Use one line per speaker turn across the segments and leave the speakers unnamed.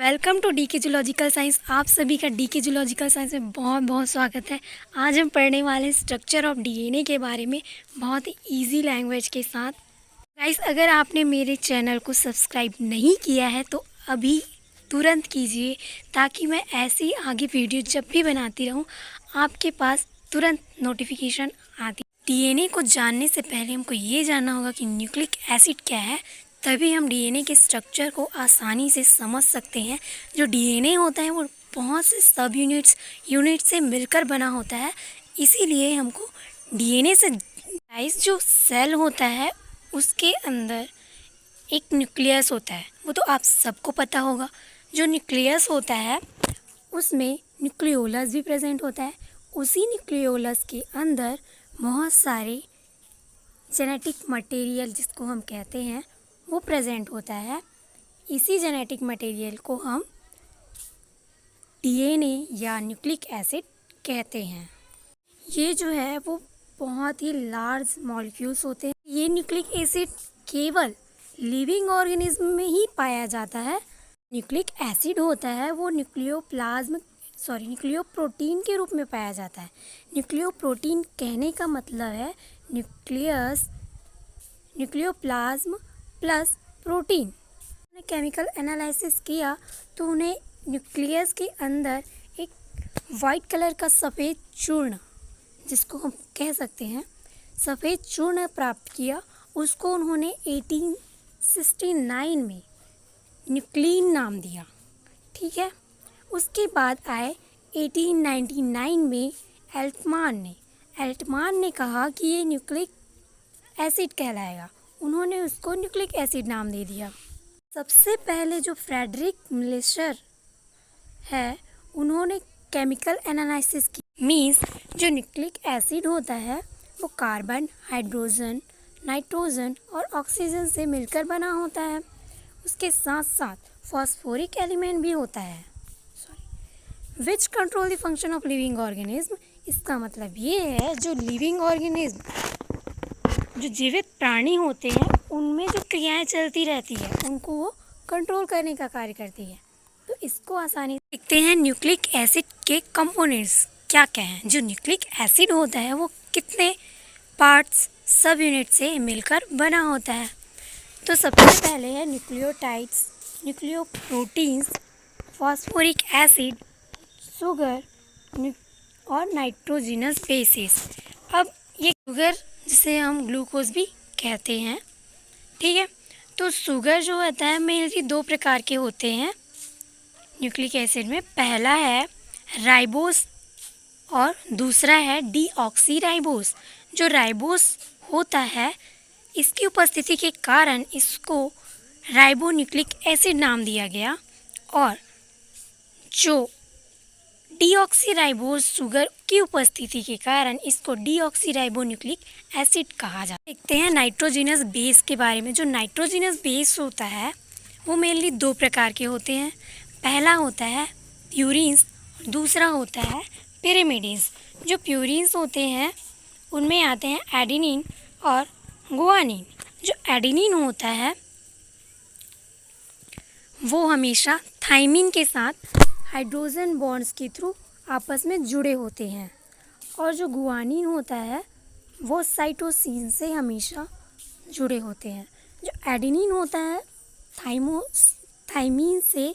Welcome to D के zoological science. आप सभी का डी के जूलॉजिकल साइंस में बहुत बहुत स्वागत है। आज हम पढ़ने वाले हैं स्ट्रक्चर ऑफ डीएनए के बारे में बहुत ही ईजी लैंग्वेज के साथ। गाइस, अगर आपने मेरे चैनल को सब्सक्राइब नहीं किया है तो अभी तुरंत कीजिए, ताकि मैं ऐसी आगे वीडियो जब भी बनाती रहूँ आपके पास तुरंत नोटिफिकेशन आती। डीएनए को जानने से पहले हमको ये जानना होगा कि न्यूक्लिक एसिड क्या है, तभी हम डीएनए के स्ट्रक्चर को आसानी से समझ सकते हैं। जो डीएनए होता है वो बहुत से सब यूनिट्स से मिलकर बना होता है, इसीलिए हमको डीएनए से जो सेल होता है उसके अंदर एक न्यूक्लियस होता है, वो तो आप सबको पता होगा। जो न्यूक्लियस होता है उसमें न्यूक्लियोलस भी प्रेजेंट होता है। उसी न्यूक्लियोलस के अंदर बहुत सारे जेनेटिक मटेरियल, जिसको हम कहते हैं, वो प्रेजेंट होता है। इसी जेनेटिक मटेरियल को हम डीएनए या न्यूक्लिक एसिड कहते हैं। ये जो है वो बहुत ही लार्ज मॉलिक्यूल्स होते हैं। ये न्यूक्लिक एसिड केवल लिविंग ऑर्गेनिज्म में ही पाया जाता है। न्यूक्लिक एसिड होता है वो न्यूक्लियोप्रोटीन के रूप में पाया जाता है। न्यूक्लियोप्रोटीन कहने का मतलब है न्यूक्लियोप्लाज्म प्लस प्रोटीन। उन्होंने केमिकल एनालिसिस किया तो उन्हें न्यूक्लियस के अंदर एक वाइट कलर का सफ़ेद चूर्ण, जिसको हम कह सकते हैं सफ़ेद चूर्ण, प्राप्त किया। उसको उन्होंने 1869 में न्यूक्लिन नाम दिया। ठीक है, उसके बाद आए 1899 में एल्टमान ने कहा कि ये न्यूक्लिक एसिड कहलाएगा। उन्होंने उसको न्यूक्लिक एसिड नाम दे दिया। सबसे पहले जो फ्रेडरिक मिलेशर है, उन्होंने केमिकल एनालिसिस की। मीन्स जो न्यूक्लिक एसिड होता है वो कार्बन, हाइड्रोजन, नाइट्रोजन और ऑक्सीजन से मिलकर बना होता है। उसके साथ साथ फॉस्फोरिक एलिमेंट भी होता है, which control the function of living organism. इसका मतलब ये है जो लिविंग ऑर्गेनिज्म, जो जीवित प्राणी होते हैं, उनमें जो क्रियाएं चलती रहती है उनको वो कंट्रोल करने का कार्य करती है। तो इसको आसानी से देखते हैं न्यूक्लिक एसिड के कंपोनेंट्स क्या क्या हैं। जो न्यूक्लिक एसिड होता है वो कितने पार्ट्स, सब यूनिट से मिलकर बना होता है। तो सबसे पहले है nucleotides, nucleoproteins, phosphoric acid, sugar और नाइट्रोजिनस बेसिस। अब ये शुगर, जिसे हम ग्लूकोज भी कहते हैं, ठीक है। तो शुगर जो होता है मेनली दो प्रकार के होते हैं न्यूक्लिक एसिड में। पहला है राइबोस और दूसरा है डीऑक्सीराइबोस। जो राइबोस होता है, इसकी उपस्थिति के कारण इसको राइबोन्यूक्लिक एसिड नाम दिया गया, और जो डीऑक्सीराइबोस शुगर की उपस्थिति के कारण इसको डीऑक्सीराइबोन्यूक्लिक एसिड कहा जाता है। देखते हैं नाइट्रोजिनस बेस के बारे में। जो नाइट्रोजिनस बेस होता है वो मेनली दो प्रकार के होते हैं। पहला होता है प्यूरिन्स, दूसरा होता है पिरिमिडिन्स। जो प्यूरिन्स होते हैं उनमें आते हैं एडेनिन और गुआनिन। जो एडेनिन होता है वो हमेशा थाइमिन के साथ हाइड्रोजन बॉन्ड्स के थ्रू आपस में जुड़े होते हैं, और जो गुआनिन होता है वो साइटोसिन से हमेशा जुड़े होते हैं। जो एडेनिन होता है थाइमिन से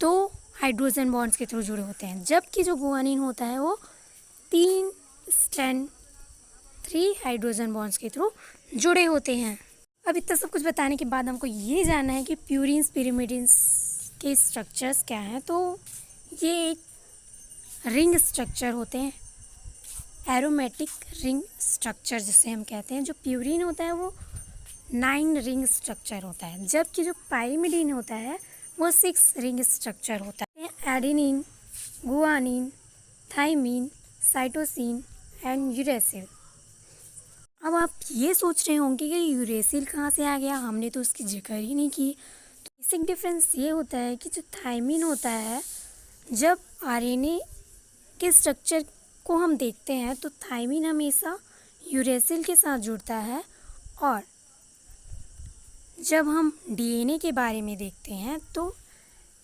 दो हाइड्रोजन बॉन्ड्स के थ्रू जुड़े होते हैं, जबकि जो गुआनिन होता है वो 3 हाइड्रोजन बॉन्ड्स के थ्रू जुड़े होते हैं। अब इतना सब कुछ बताने के बाद हमको ये जानना है कि प्यूरिन्स पिरिमिडिन्स के स्ट्रक्चर्स क्या हैं। तो ये एक रिंग स्ट्रक्चर होते हैं, एरोमेटिक रिंग स्ट्रक्चर जिसे हम कहते हैं। जो प्यूरिन होता है वो 9 रिंग स्ट्रक्चर होता है, जबकि जो पाइरिमिडिन होता है वो 6 रिंग स्ट्रक्चर होता है। Adenine, guanine, thymine, cytosine and uracil. अब आप ये सोच रहे होंगे कि यूरेसिल कहाँ से आ गया, हमने तो उसकी जिक्र ही नहीं की। तो बेसिक डिफरेंस ये होता है कि जो थाइमिन होता है, जब आरएनए के स्ट्रक्चर को हम देखते हैं तो थाइमिन हमेशा यूरेसिल के साथ जुड़ता है, और जब हम डीएनए के बारे में देखते हैं तो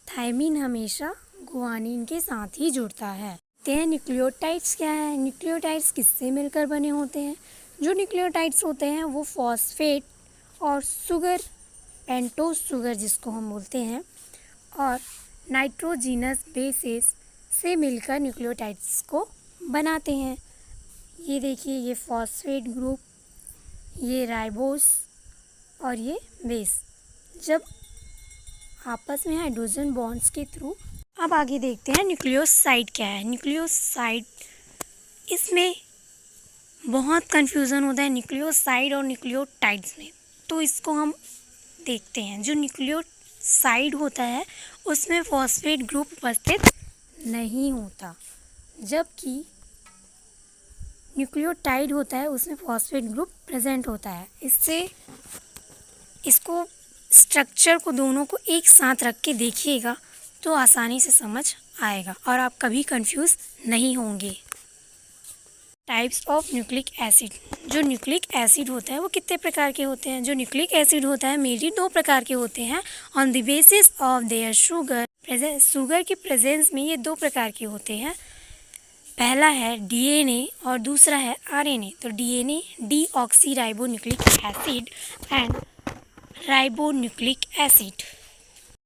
थायमिन हमेशा गुआनिन के साथ ही जुड़ता है। ते हैं न्यूक्लियोटाइड्स क्या है? न्यूक्लियोटाइड्स किससे मिलकर बने होते हैं? जो न्यूक्लियोटाइड्स होते हैं वो फॉस्फेट और शुगर, पेंटोज शुगर जिसको हम बोलते हैं, और नाइट्रोजिनस बेसेस से मिलकर न्यूक्लियोटाइड्स को बनाते हैं। ये देखिए, ये फॉस्फेट ग्रुप, ये राइबोस और ये बेस जब आपस में हाइड्रोजन बॉन्ड्स के थ्रू। अब आगे देखते हैं न्यूक्लियोसाइड क्या है। न्यूक्लियोसाइड, इसमें बहुत कन्फ्यूज़न होता है न्यूक्लियोसाइड और न्यूक्लियोटाइड्स में, तो इसको हम देखते हैं। जो न्यूक्लियोसाइड होता है उसमें फॉस्फेट ग्रुप उपस्थित नहीं होता, जबकि न्यूक्लियोटाइड होता है उसमें फॉस्फेट ग्रुप प्रेजेंट होता है। इसको स्ट्रक्चर को दोनों को एक साथ रख के देखिएगा तो आसानी से समझ आएगा और आप कभी कंफ्यूज नहीं होंगे। Types of nucleic acid. जो न्यूक्लिक एसिड होता है वो कितने प्रकार के होते हैं? जो न्यूक्लिक एसिड होता है मेनली 2 प्रकार के होते हैं। On the basis of their sugar की प्रेजेंस में ये 2 प्रकार के होते हैं। पहला है डीएनए और दूसरा है आरएनए। तो DNA deoxy ribo nucleic acid and ribo nucleic acid.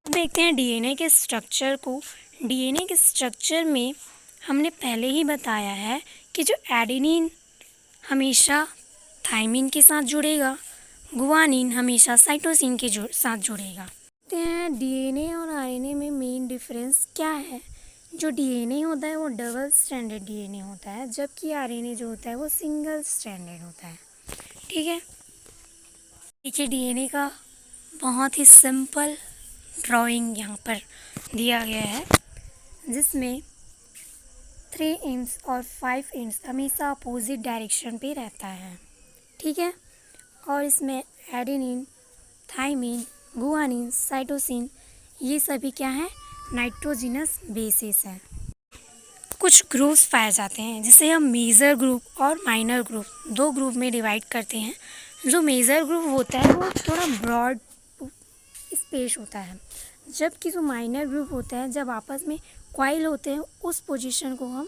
देखते हैं डीएनए के स्ट्रक्चर को। डीएनए के स्ट्रक्चर में हमने पहले ही बताया है कि जो एडेनिन हमेशा थायमिन के साथ जुड़ेगा, गुआनिन हमेशा साइटोसिन के साथ जुड़ेगा। देखते हैं डीएनए और आरएनए में मेन डिफरेंस क्या है। जो डीएनए होता है वो डबल स्ट्रैंडेड डीएनए होता है, जबकि आरएनए जो होता है वो सिंगल स्ट्रैंडेड होता है। ठीक है, देखिए डीएनए का बहुत ही सिंपल ड्राइंग यहाँ पर दिया गया है, जिसमें 3 एंड्स और 5 एंड्स हमेशा अपोजिट डायरेक्शन पे रहता है। ठीक है, और इसमें एडेनिन, थायमिन, गुआनिन, साइटोसिन ये सभी क्या है? नाइट्रोजिनस बेसिस हैं। कुछ ग्रुप्स पाए जाते हैं जिसे हम मेजर ग्रुप और माइनर ग्रुप 2 ग्रुप में डिवाइड करते हैं। जो मेजर ग्रुप होता है वो थोड़ा ब्रॉड स्पेस होता है, जबकि जो माइनर ग्रुप होता है जब आपस में कॉइल होते हैं उस पोजीशन को हम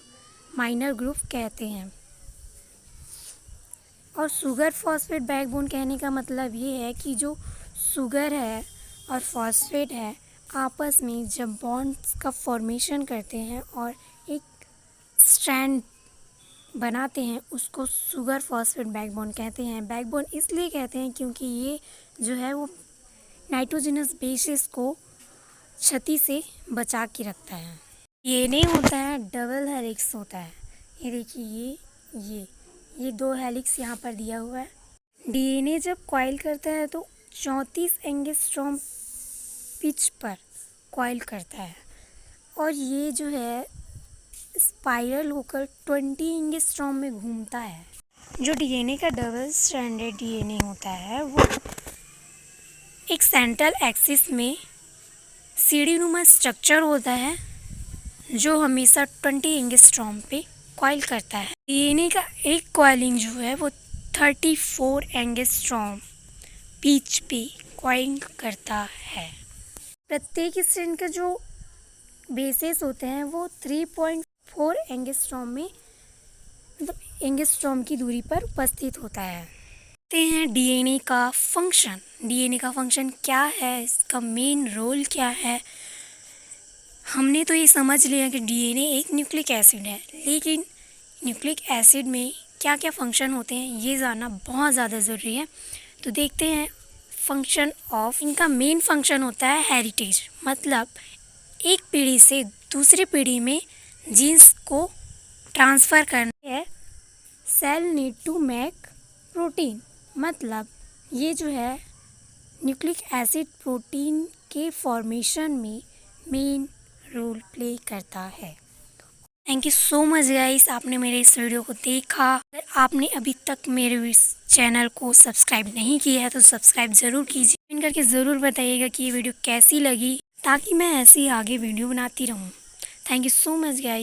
माइनर ग्रुप कहते हैं। और शुगर फॉस्फेट बैकबोन कहने का मतलब ये है कि जो शुगर है और फॉस्फेट है आपस में जब बॉन्ड्स का फॉर्मेशन करते हैं और एक स्ट्रैंड बनाते हैं उसको शुगर फॉस्फेट बैकबोन कहते हैं। बैकबोन इसलिए कहते हैं क्योंकि ये जो है वो नाइट्रोजनस बेसिस को क्षति से बचा के रखता है। डीएनए होता है डबल हेलिक्स होता है। ये देखिए, ये 2 हेलिक्स यहाँ पर दिया हुआ है। डीएनए जब कॉइल करता है तो 34 एंगस्ट्रॉम पिच पर कॉइल करता है, और ये जो है स्पाइरल होकर 20 एंगस्ट्रॉम में घूमता है। जो डीएनए का डबल स्ट्रैंडेड डीएनए होता है वो एक सेंट्रल एक्सिस में सीढ़ीनुमा स्ट्रक्चर होता है जो हमेशा 20 एंगस्ट्रॉम पे कॉइल करता है। डीएनए का एक कॉइलिंग जो है वो 34 एंगस्ट्रॉम पिच पे कॉइलिंग करता है। प्रत्येक स्ट्रैंड का जो बेसिस होते हैं वो 3.4 एंगस्ट्रॉम में, मतलब एंगस्ट्रॉम की दूरी पर उपस्थित होता है। देखते हैं डीएनए का फंक्शन। डीएनए का फंक्शन क्या है, इसका मेन रोल क्या है। हमने तो ये समझ लिया कि डीएनए एक न्यूक्लिक एसिड है, लेकिन न्यूक्लिक एसिड में क्या क्या फंक्शन होते हैं ये जानना बहुत ज़्यादा ज़रूरी है। तो देखते हैं फंक्शन ऑफ। इनका मेन फंक्शन होता है हेरिटेज, मतलब एक पीढ़ी से दूसरी पीढ़ी में जीन्स को ट्रांसफ़र करना है। Cell need to make protein, मतलब ये जो है न्यूक्लिक एसिड प्रोटीन के फॉर्मेशन में मेन रोल प्ले करता है। Thank you so much guys, आपने मेरे इस वीडियो को देखा। अगर आपने अभी तक मेरे इस चैनल को सब्सक्राइब नहीं किया है तो सब्सक्राइब ज़रूर कीजिए। कमेंट करके ज़रूर बताइएगा कि ये वीडियो कैसी लगी, ताकि मैं ऐसे ही आगे वीडियो बनाती रहूँ। Thank you so much guys.